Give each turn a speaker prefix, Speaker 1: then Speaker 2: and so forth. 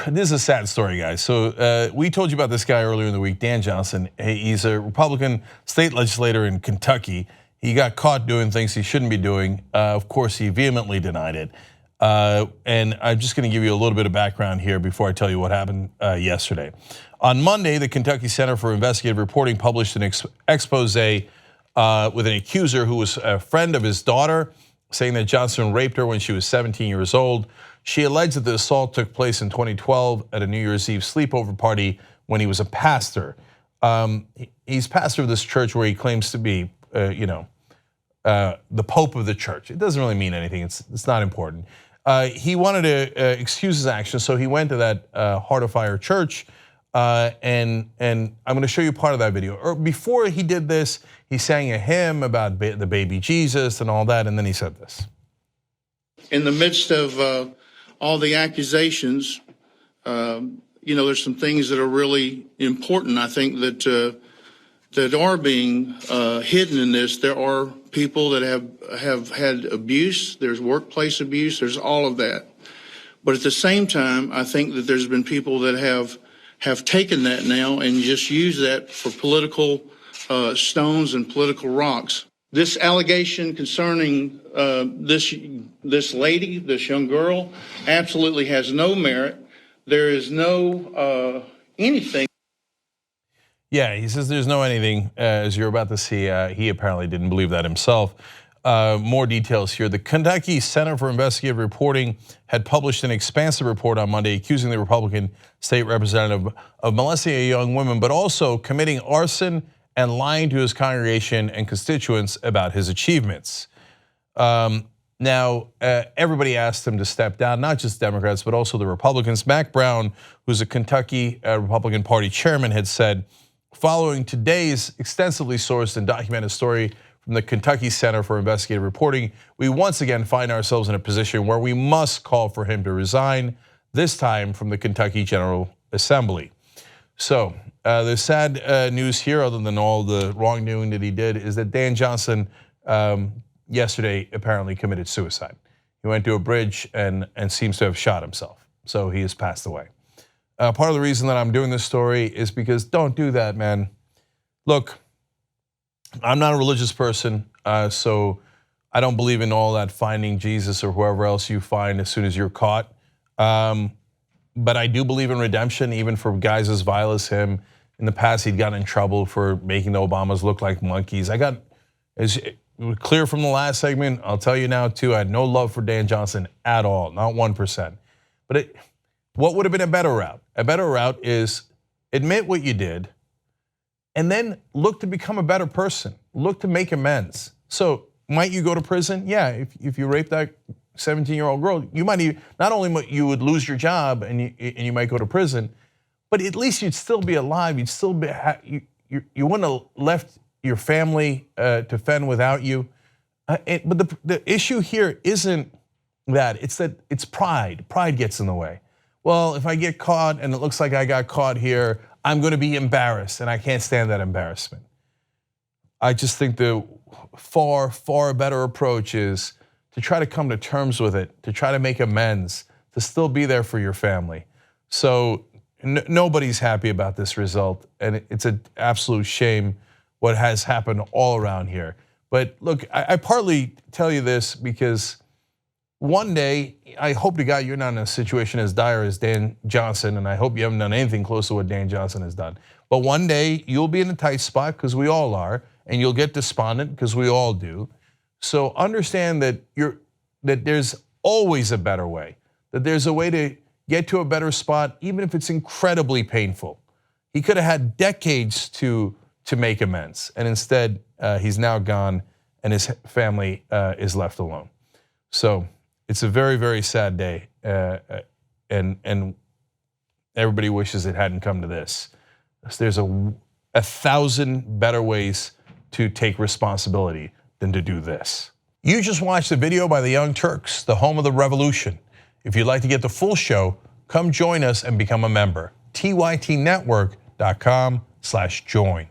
Speaker 1: this is a sad story, guys. So we told you about this guy earlier in the week, Dan Johnson. He's a Republican state legislator in Kentucky. He got caught doing things he shouldn't be doing. Of course, he vehemently denied it. And I'm just going to give you a little bit of background here before I tell you what happened yesterday. On Monday, the Kentucky Center for Investigative Reporting published an expose with an accuser who was a friend of his daughter, saying that Johnson raped her when she was 17 years old. She alleged that the assault took place in 2012 at a New Year's Eve sleepover party when he was a pastor. He's pastor of this church where he claims to be, the Pope of the church. It doesn't really mean anything. It's not important. He wanted to excuse his actions, so he went to that Heart of Fire church, and I'm going to show you part of that video. Or before he did this, he sang a hymn about the baby Jesus and all that, and then he said this.
Speaker 2: In the midst of all the accusations, there's some things that are really important. I think that are being hidden in this. There are people that have had abuse. There's workplace abuse. There's all of that. But at the same time, I think that there's been people that have taken that now and just used that for political stones and political rocks. This allegation concerning this lady, this young girl, absolutely has no merit. There is no anything.
Speaker 1: Yeah, he says there's no anything, as you're about to see. He apparently didn't believe that himself. More details here. The Kentucky Center for Investigative Reporting had published an expansive report on Monday accusing the Republican state representative of molesting a young woman, but also committing arson and lying to his congregation and constituents about his achievements. Now, everybody asked him to step down, not just Democrats, but also the Republicans. Mac Brown, who's a Kentucky Republican Party chairman, had said, following today's extensively sourced and documented story from the Kentucky Center for Investigative Reporting, we once again find ourselves in a position where we must call for him to resign, this time from the Kentucky General Assembly. So the sad news here, other than all the wrongdoing that he did, is that Dan Johnson yesterday apparently committed suicide. He went to a bridge and seems to have shot himself. So he has passed away. Part of the reason that I'm doing this story is because don't do that, man. Look, I'm not a religious person, so I don't believe in all that finding Jesus or whoever else you find as soon as you're caught. But I do believe in redemption, even for guys as vile as him. In the past, he'd gotten in trouble for making the Obamas look like monkeys. As clear from the last segment, I'll tell you now too, I had no love for Dan Johnson at all, not 1%. But what would have been a better route? A better route is admit what you did, and then look to become a better person. Look to make amends. So might you go to prison? Yeah, if you rape that 17-year-old girl, you might not only you would lose your job and you might go to prison, but at least you'd still be alive. You'd still be you wouldn't have left your family to fend without you. But the issue here isn't that. It's pride. Pride gets in the way. Well, if I get caught and it looks like I got caught here, I'm going to be embarrassed, and I can't stand that embarrassment. I just think the far, far better approach is to try to come to terms with it, to try to make amends, to still be there for your family. So nobody's happy about this result, and it's an absolute shame what has happened all around here. But look, I partly tell you this because one day, I hope to God you're not in a situation as dire as Dan Johnson, and I hope you haven't done anything close to what Dan Johnson has done. But one day, you'll be in a tight spot, because we all are, and you'll get despondent, because we all do. So understand that there's always a better way, that there's a way to get to a better spot, even if it's incredibly painful. He could have had decades to make amends, and instead, he's now gone, and his family is left alone. So it's a very, very sad day, and everybody wishes it hadn't come to this. There's 1,000 better ways to take responsibility than to do this. You just watched a video by the Young Turks, the home of the revolution. If you'd like to get the full show, come join us and become a member. tytnetwork.com/join.